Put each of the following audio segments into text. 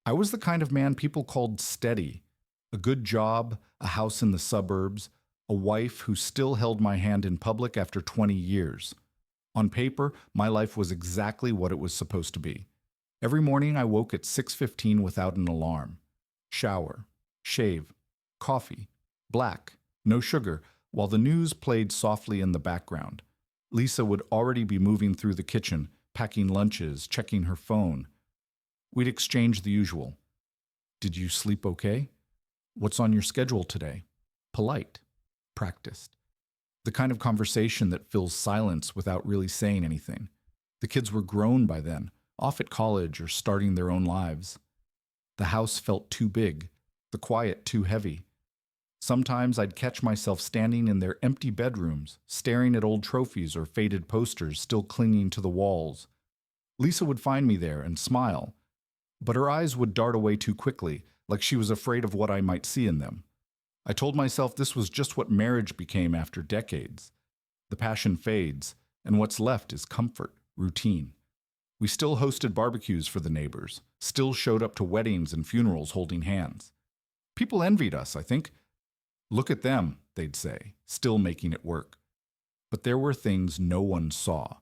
I was the kind of man people called steady. A good job, a house in the suburbs, a wife who still held my hand in public after 20 years. On paper, my life was exactly what it was supposed to be. Every morning I woke at 6:15 without an alarm. Shower, shave, coffee, black, no sugar, while the news played softly in the background. Lisa would already be moving through the kitchen, packing lunches, checking her phone. We'd exchange the usual. Did you sleep okay? What's on your schedule today? Polite, practiced. The kind of conversation that fills silence without really saying anything. The kids were grown by then, off at college or starting their own lives. The house felt too big, the quiet too heavy. Sometimes I'd catch myself standing in their empty bedrooms, staring at old trophies or faded posters still clinging to the walls. Lisa would find me there and smile, but her eyes would dart away too quickly, like she was afraid of what I might see in them. I told myself this was just what marriage became after decades. The passion fades, and what's left is comfort, routine. We still hosted barbecues for the neighbors, still showed up to weddings and funerals holding hands. People envied us, I think. Look at them, they'd say, still making it work. But there were things no one saw.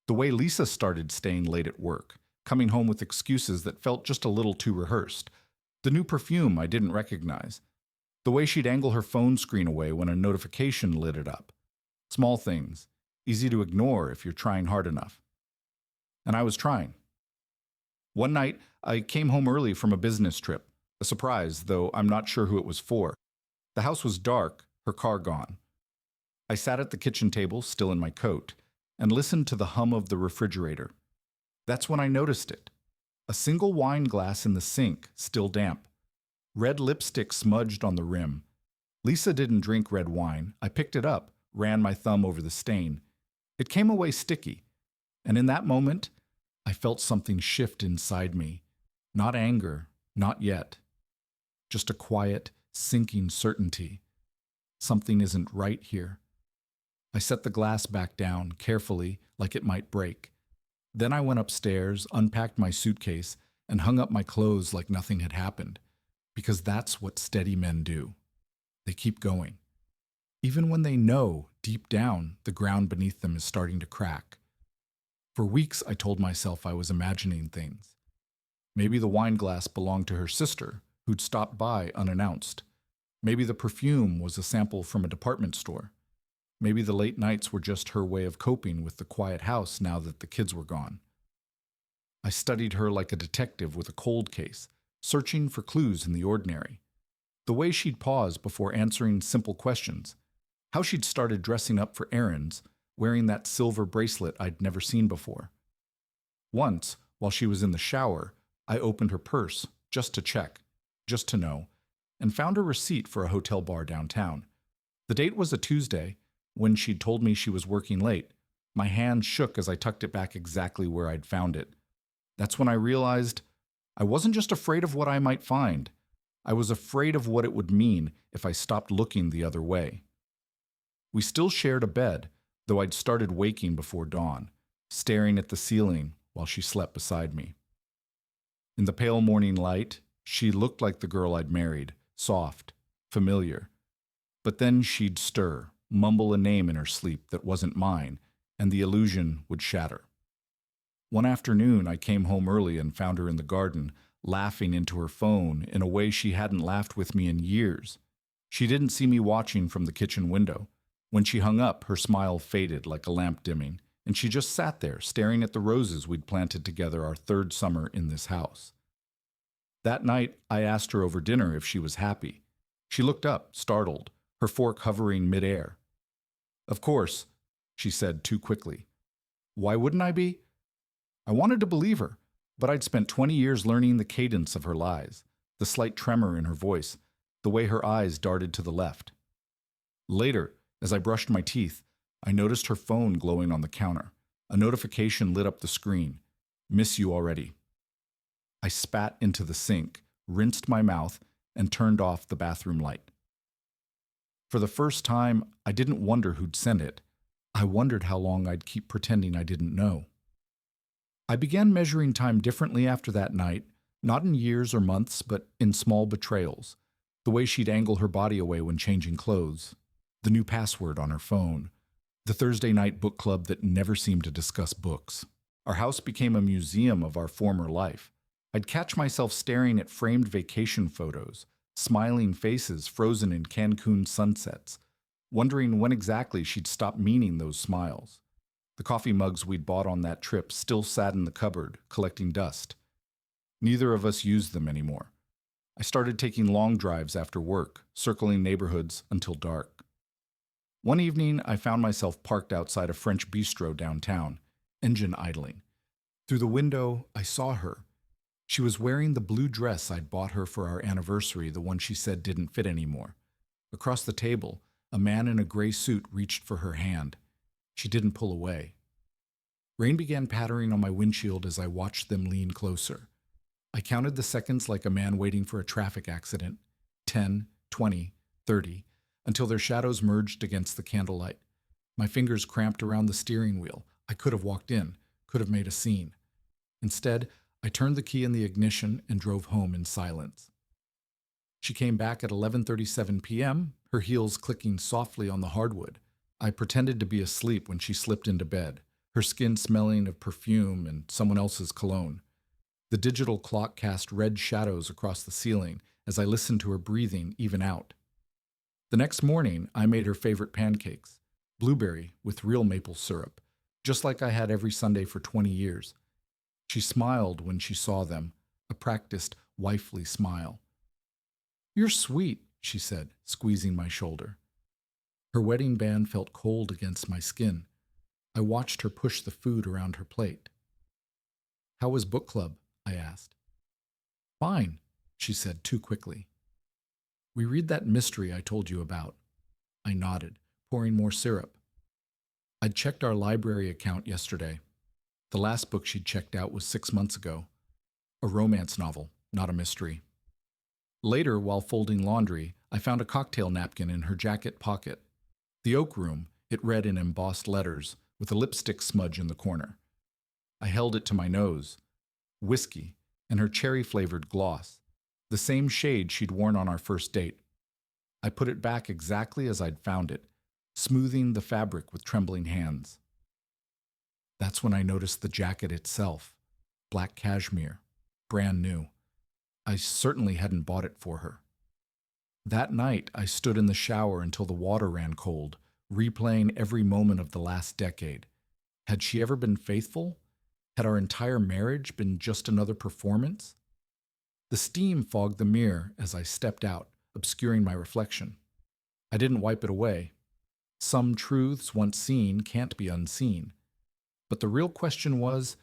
The way Lisa started staying late at work, coming home with excuses that felt just a little too rehearsed. The new perfume I didn't recognize. The way she'd angle her phone screen away when a notification lit it up. Small things, easy to ignore if you're trying hard enough. And I was trying. One night, I came home early from a business trip. A surprise, though I'm not sure who it was for. The house was dark, her car gone. I sat at the kitchen table, still in my coat, and listened to the hum of the refrigerator. That's when I noticed it. A single wine glass in the sink, still damp. Red lipstick smudged on the rim. Lisa didn't drink red wine. I picked it up, ran my thumb over the stain. It came away sticky, and in that moment, I felt something shift inside me. Not anger, not yet. Just a quiet, sinking certainty. Something isn't right here. I set the glass back down, carefully, like it might break. Then I went upstairs, unpacked my suitcase, and hung up my clothes like nothing had happened. Because that's what steady men do. They keep going. Even when they know, deep down, the ground beneath them is starting to crack. For weeks, I told myself I was imagining things. Maybe the wine glass belonged to her sister, who'd stopped by unannounced. Maybe the perfume was a sample from a department store. Maybe the late nights were just her way of coping with the quiet house now that the kids were gone. I studied her like a detective with a cold case, searching for clues in the ordinary. The way she'd pause before answering simple questions. How she'd started dressing up for errands, wearing that silver bracelet I'd never seen before. Once, while she was in the shower, I opened her purse, just to check, just to know, and found a receipt for a hotel bar downtown. The date was a Tuesday, when she'd told me she was working late. My hand shook as I tucked it back exactly where I'd found it. That's when I realized I wasn't just afraid of what I might find. I was afraid of what it would mean if I stopped looking the other way. We still shared a bed, though I'd started waking before dawn, staring at the ceiling while she slept beside me. In the pale morning light, she looked like the girl I'd married, soft, familiar. But then she'd stir, mumble a name in her sleep that wasn't mine, and the illusion would shatter. One afternoon, I came home early and found her in the garden, laughing into her phone in a way she hadn't laughed with me in years. She didn't see me watching from the kitchen window. When she hung up, her smile faded like a lamp dimming, and she just sat there, staring at the roses we'd planted together our third summer in this house. That night, I asked her over dinner if she was happy. She looked up, startled, her fork hovering midair. "Of course," she said too quickly. Why wouldn't I be? I wanted to believe her, but I'd spent 20 years learning the cadence of her lies, the slight tremor in her voice, the way her eyes darted to the left. Later, as I brushed my teeth, I noticed her phone glowing on the counter. A notification lit up the screen. "Miss you already." I spat into the sink, rinsed my mouth, and turned off the bathroom light. For the first time, I didn't wonder who'd sent it. I wondered how long I'd keep pretending I didn't know. I began measuring time differently after that night, Not in years or months, but in small betrayals. The way she'd angle her body away when changing clothes, the new password on her phone, the Thursday night book club that never seemed to discuss books. Our house became a museum of our former life. I'd catch myself staring at framed vacation photos, smiling faces frozen in Cancun sunsets, wondering when exactly she'd stop meaning those smiles. The coffee mugs we'd bought on that trip still sat in the cupboard, collecting dust. Neither of us used them anymore. I started taking long drives after work, circling neighborhoods until dark. One evening, I found myself parked outside a French bistro downtown, engine idling. Through the window, I saw her. She was wearing the blue dress I'd bought her for our anniversary, the one she said didn't fit anymore. Across the table, a man in a gray suit reached for her hand. She didn't pull away. Rain began pattering on my windshield as I watched them lean closer. I counted the seconds like a man waiting for a traffic accident, 10, 20, 30, until their shadows merged against the candlelight. My fingers cramped around the steering wheel. I could have walked in, could have made a scene. Instead, I turned the key in the ignition and drove home in silence. She came back at 11:37 p.m., her heels clicking softly on the hardwood. I pretended to be asleep when she slipped into bed, her skin smelling of perfume and someone else's cologne. The digital clock cast red shadows across the ceiling as I listened to her breathing even out. The next morning, I made her favorite pancakes, blueberry with real maple syrup, just like I had every Sunday for 20 years. She smiled when she saw them, a practiced, wifely smile. "You're sweet," she said, squeezing my shoulder. Her wedding band felt cold against my skin. I watched her push the food around her plate. "How was book club?" I asked. "Fine," she said too quickly. "We read that mystery I told you about." I nodded, pouring more syrup. I'd checked our library account yesterday. The last book she'd checked out was 6 months ago. A romance novel, not a mystery. Later, while folding laundry, I found a cocktail napkin in her jacket pocket. The Oak Room, it read in embossed letters, with a lipstick smudge in the corner. I held it to my nose. Whiskey, and her cherry-flavored gloss, the same shade she'd worn on our first date. I put it back exactly as I'd found it, smoothing the fabric with trembling hands. That's when I noticed the jacket itself, black cashmere, brand new. I certainly hadn't bought it for her. That night, I stood in the shower until the water ran cold, replaying every moment of the last decade. Had she ever been faithful? Had our entire marriage been just another performance? The steam fogged the mirror as I stepped out, obscuring my reflection. I didn't wipe it away. Some truths once seen can't be unseen. But the real question was,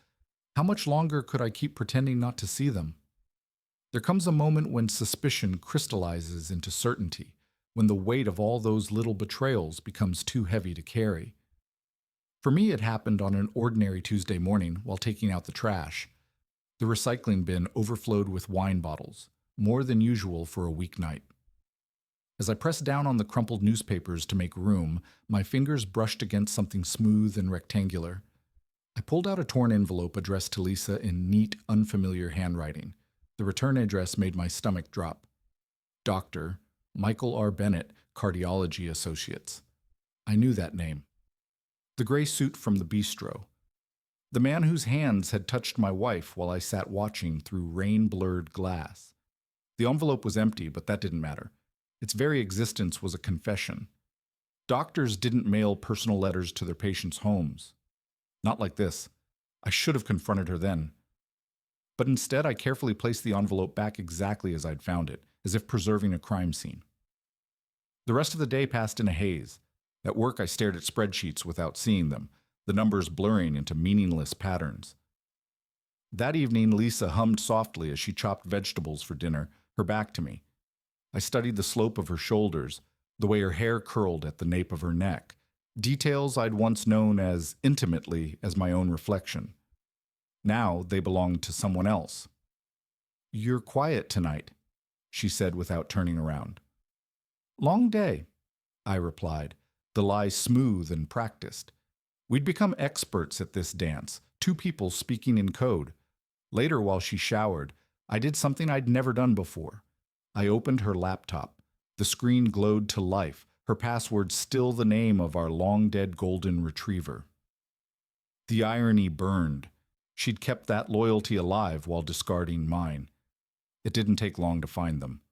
how much longer could I keep pretending not to see them? There comes a moment when suspicion crystallizes into certainty, when the weight of all those little betrayals becomes too heavy to carry. For me, it happened on an ordinary Tuesday morning while taking out the trash. The recycling bin overflowed with wine bottles, more than usual for a weeknight. As I pressed down on the crumpled newspapers to make room, my fingers brushed against something smooth and rectangular. I pulled out a torn envelope addressed to Lisa in neat, unfamiliar handwriting. The return address made my stomach drop. Dr. Michael R. Bennett, Cardiology Associates. I knew that name. The gray suit from the bistro. The man whose hands had touched my wife while I sat watching through rain-blurred glass. The envelope was empty, but that didn't matter. Its very existence was a confession. Doctors didn't mail personal letters to their patients' homes. Not like this. I should have confronted her then. But instead, I carefully placed the envelope back exactly as I'd found it, as if preserving a crime scene. The rest of the day passed in a haze. At work, I stared at spreadsheets without seeing them, the numbers blurring into meaningless patterns. That evening, Lisa hummed softly as she chopped vegetables for dinner, her back to me. I studied the slope of her shoulders, the way her hair curled at the nape of her neck, details I'd once known as intimately as my own reflection. Now they belonged to someone else. "You're quiet tonight," she said without turning around. "Long day," I replied, the lie smooth and practiced. We'd become experts at this dance, two people speaking in code. Later, while she showered, I did something I'd never done before. I opened her laptop. The screen glowed to life, her password still the name of our long-dead golden retriever. The irony burned. She'd kept that loyalty alive while discarding mine. It didn't take long to find them.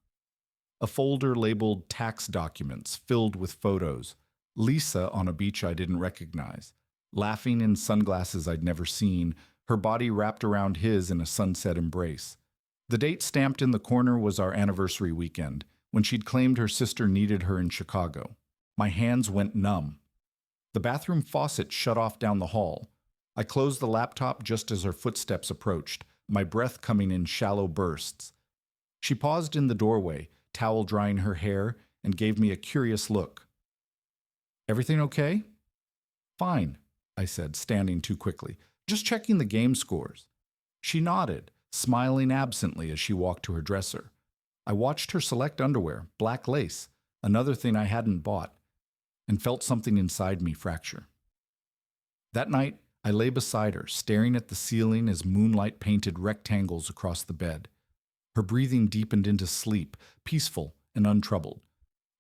A folder labeled tax documents filled with photos. Lisa on a beach I didn't recognize, laughing in sunglasses I'd never seen, her body wrapped around his in a sunset embrace. The date stamped in the corner was our anniversary weekend, when she'd claimed her sister needed her in Chicago. My hands went numb. The bathroom faucet shut off down the hall. I closed the laptop just as her footsteps approached, my breath coming in shallow bursts. She paused in the doorway, towel drying her hair, and gave me a curious look. "Everything okay?" "Fine," I said, standing too quickly. "Just checking the game scores." She nodded, smiling absently as she walked to her dresser. I watched her select underwear, black lace, another thing I hadn't bought, and felt something inside me fracture. That night, I lay beside her, staring at the ceiling as moonlight painted rectangles across the bed. Her breathing deepened into sleep, peaceful and untroubled.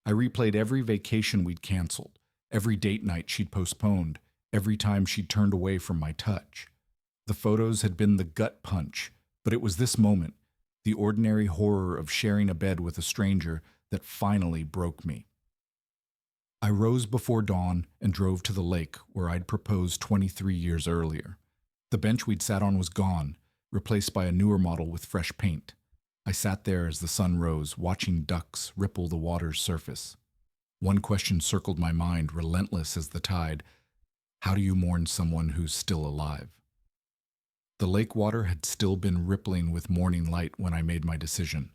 I replayed every vacation we'd canceled, every date night she'd postponed, every time she'd turned away from my touch. The photos had been the gut punch, but it was this moment, the ordinary horror of sharing a bed with a stranger, that finally broke me. I rose before dawn and drove to the lake where I'd proposed 23 years earlier. The bench we'd sat on was gone, replaced by a newer model with fresh paint. I sat there as the sun rose, watching ducks ripple the water's surface. One question circled my mind, relentless as the tide. How do you mourn someone who's still alive? The lake water had still been rippling with morning light when I made my decision.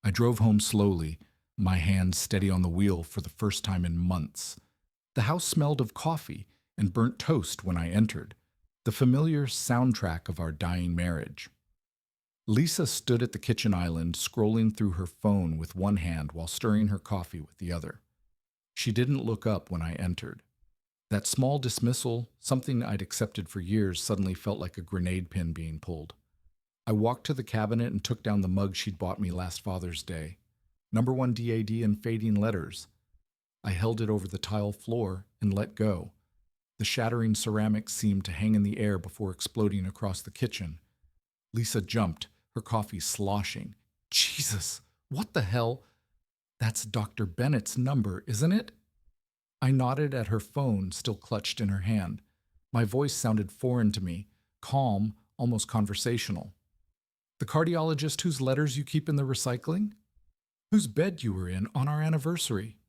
I drove home slowly, my hands steady on the wheel for the first time in months. The house smelled of coffee and burnt toast when I entered, the familiar soundtrack of our dying marriage. Lisa stood at the kitchen island, scrolling through her phone with one hand while stirring her coffee with the other. She didn't look up when I entered. That small dismissal, something I'd accepted for years, suddenly felt like a grenade pin being pulled. I walked to the cabinet and took down the mug she'd bought me last Father's Day. #1 DAD in fading letters. I held it over the tile floor and let go. The shattering ceramics seemed to hang in the air before exploding across the kitchen. Lisa jumped, her coffee sloshing. "Jesus, what the hell? That's Dr. Bennett's number, isn't it?" I nodded at her phone, still clutched in her hand. My voice sounded foreign to me, calm, almost conversational. "The cardiologist whose letters you keep in the recycling? Whose bed you were in on our anniversary?"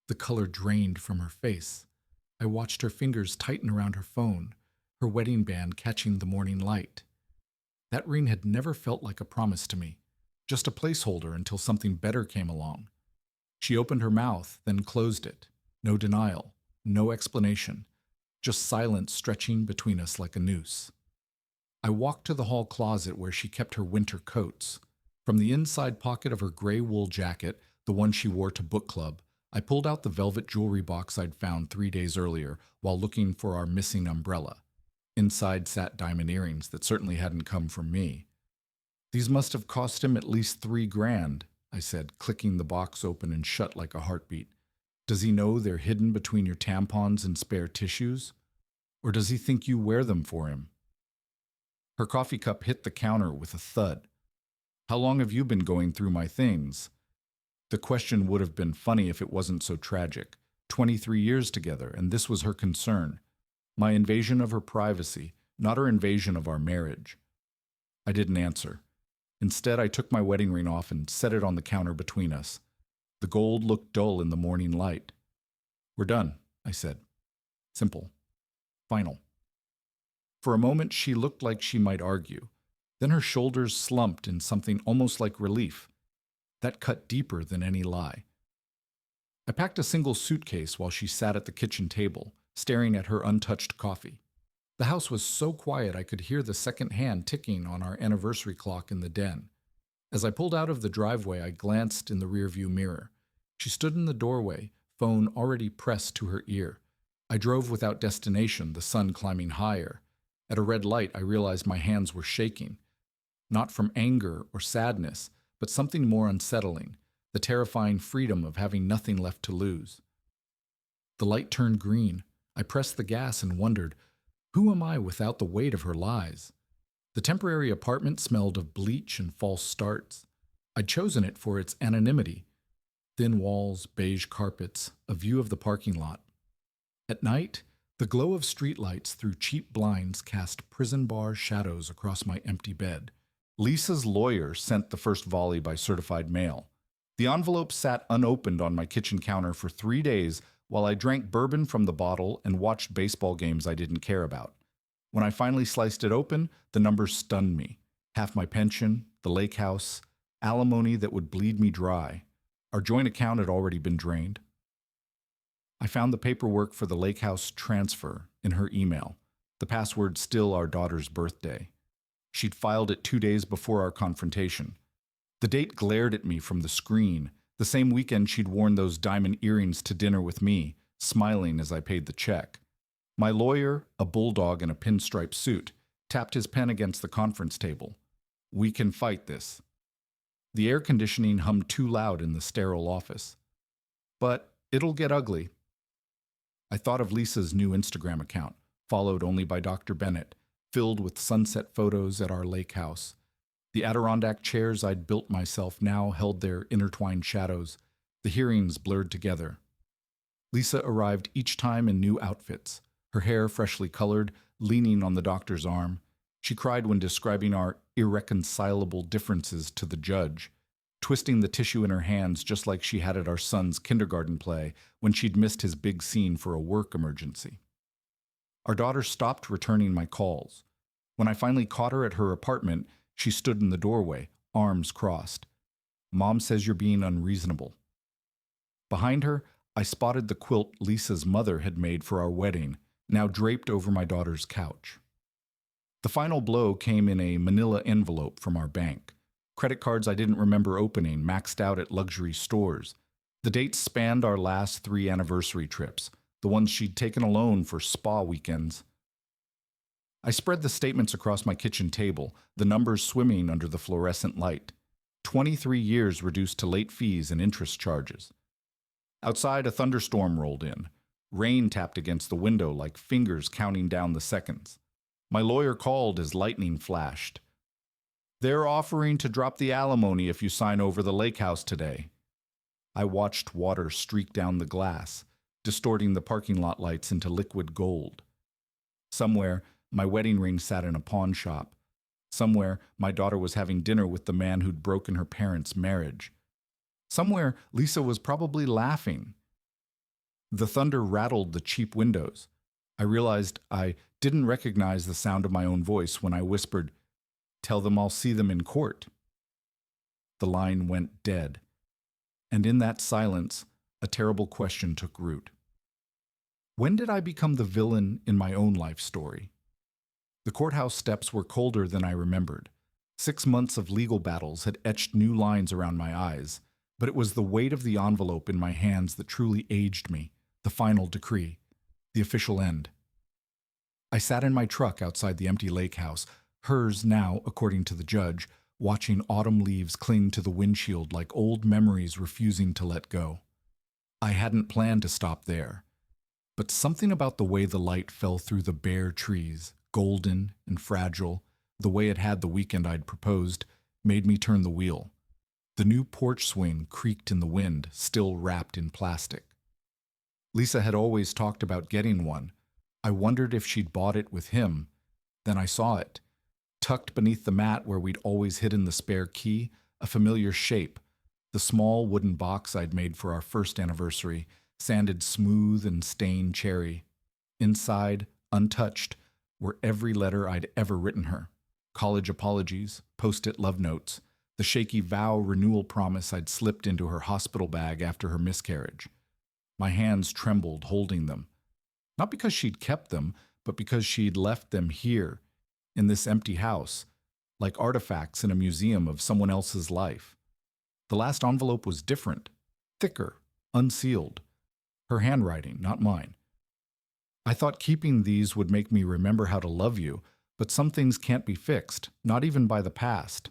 The color drained from her face. I watched her fingers tighten around her phone, her wedding band catching the morning light. That ring had never felt like a promise to me, just a placeholder until something better came along. She opened her mouth, then closed it. No denial, no explanation, just silence stretching between us like a noose. I walked to the hall closet where she kept her winter coats. From the inside pocket of her gray wool jacket, the one she wore to book club, I pulled out the velvet jewelry box I'd found 3 days earlier while looking for our missing umbrella. Inside sat diamond earrings that certainly hadn't come from me. "These must have cost him at least $3,000, I said, clicking the box open and shut like a heartbeat. "Does he know they're hidden between your tampons and spare tissues? Or does he think you wear them for him?" Her coffee cup hit the counter with a thud. "How long have you been going through my things?" The question would have been funny if it wasn't so tragic. 23 years together, and this was her concern. My invasion of her privacy, not her invasion of our marriage. I didn't answer. Instead, I took my wedding ring off and set it on the counter between us. The gold looked dull in the morning light. "We're done," I said. Simple. Final. For a moment, she looked like she might argue. Then her shoulders slumped in something almost like relief. That cut deeper than any lie. I packed a single suitcase while she sat at the kitchen table, staring at her untouched coffee. The house was so quiet I could hear the second hand ticking on our anniversary clock in the den. As I pulled out of the driveway, I glanced in the rearview mirror. She stood in the doorway, phone already pressed to her ear. I drove without destination, the sun climbing higher. At a red light, I realized my hands were shaking. not from anger or sadness, but something more unsettling, the terrifying freedom of having nothing left to lose. The light turned green. I pressed the gas and wondered, who am I without the weight of her lies? The temporary apartment smelled of bleach and false starts. I'd chosen it for its anonymity. Thin walls, beige carpets, a view of the parking lot. At night, the glow of streetlights through cheap blinds cast prison bar shadows across my empty bed. Lisa's lawyer sent the first volley by certified mail. The envelope sat unopened on my kitchen counter for 3 days while I drank bourbon from the bottle and watched baseball games I didn't care about. When I finally sliced it open, the numbers stunned me. Half my pension, the lake house, alimony that would bleed me dry. Our joint account had already been drained. I found the paperwork for the lake house transfer in her email, the password still our daughter's birthday. She'd filed it 2 days before our confrontation. The date glared at me from the screen, the same weekend she'd worn those diamond earrings to dinner with me, smiling as I paid the check. My lawyer, a bulldog in a pinstripe suit, tapped his pen against the conference table. We can fight this. The air conditioning hummed too loud in the sterile office. But it'll get ugly. I thought of Lisa's new Instagram account, followed only by Dr. Bennett, filled with sunset photos at our lake house. The Adirondack chairs I'd built myself now held their intertwined shadows. The hearings blurred together. Lisa arrived each time in new outfits, her hair freshly colored, leaning on the doctor's arm. She cried when describing our irreconcilable differences to the judge, twisting the tissue in her hands just like she had at our son's kindergarten play when she'd missed his big scene for a work emergency. Our daughter stopped returning my calls. When I finally caught her at her apartment, she stood in the doorway, arms crossed. Mom says you're being unreasonable. Behind her, I spotted the quilt Lisa's mother had made for our wedding, now draped over my daughter's couch. The final blow came in a manila envelope from our bank. Credit cards I didn't remember opening, maxed out at luxury stores. The dates spanned our last 3 anniversary trips, the ones she'd taken alone for spa weekends. I spread the statements across my kitchen table, the numbers swimming under the fluorescent light. 23 years reduced to late fees and interest charges. Outside, a thunderstorm rolled in. Rain tapped against the window like fingers counting down the seconds. My lawyer called as lightning flashed. They're offering to drop the alimony if you sign over the lake house today. I watched water streak down the glass, distorting the parking lot lights into liquid gold. Somewhere, my wedding ring sat in a pawn shop. Somewhere, my daughter was having dinner with the man who'd broken her parents' marriage. Somewhere, Lisa was probably laughing. The thunder rattled the cheap windows. I realized I didn't recognize the sound of my own voice when I whispered, "Tell them I'll see them in court." The line went dead. And in that silence, a terrible question took root. When did I become the villain in my own life story? The courthouse steps were colder than I remembered. 6 months of legal battles had etched new lines around my eyes, but it was the weight of the envelope in my hands that truly aged me, the final decree, the official end. I sat in my truck outside the empty lake house, hers now, according to the judge, watching autumn leaves cling to the windshield like old memories refusing to let go. I hadn't planned to stop there, but something about the way the light fell through the bare trees, golden and fragile, the way it had the weekend I'd proposed, made me turn the wheel. The new porch swing creaked in the wind, still wrapped in plastic. Lisa had always talked about getting one. I wondered if she'd bought it with him. Then I saw it. Tucked beneath the mat where we'd always hidden the spare key, a familiar shape, the small wooden box I'd made for our first anniversary, sanded smooth and stained cherry. Inside, untouched, were every letter I'd ever written her. College apologies, post-it love notes, the shaky vow renewal promise I'd slipped into her hospital bag after her miscarriage. My hands trembled holding them. Not because she'd kept them, but because she'd left them here, in this empty house, like artifacts in a museum of someone else's life. The last envelope was different, thicker, unsealed. Her handwriting, not mine. I thought keeping these would make me remember how to love you, But some things can't be fixed, not even by the past.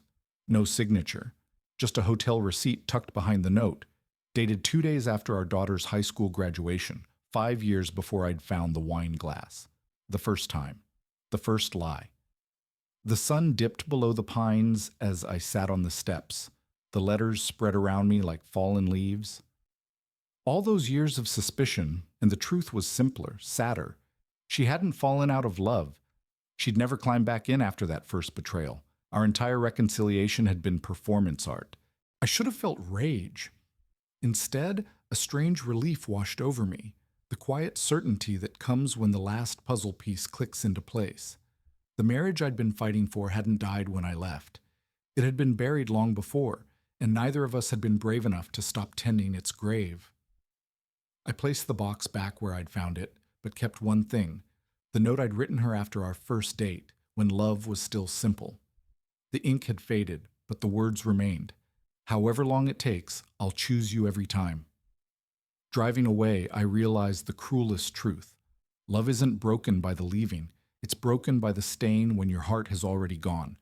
No signature. Just a hotel receipt tucked behind the note, dated 2 days after our daughter's high school graduation, 5 years before I'd found the wine glass. The first time. The first lie. The sun dipped below the pines as I sat on the steps. The letters spread around me like fallen leaves. All those years of suspicion, and the truth was simpler, sadder. She hadn't fallen out of love. She'd never climbed back in after that first betrayal. Our entire reconciliation had been performance art. I should have felt rage. Instead, a strange relief washed over me, the quiet certainty that comes when the last puzzle piece clicks into place. The marriage I'd been fighting for hadn't died when I left. It had been buried long before, and neither of us had been brave enough to stop tending its grave. I placed the box back where I'd found it, but kept one thing, the note I'd written her after our first date, when love was still simple. The ink had faded, but the words remained. However long it takes, I'll choose you every time. Driving away, I realized the cruelest truth. Love isn't broken by the leaving. It's broken by the stain when your heart has already gone.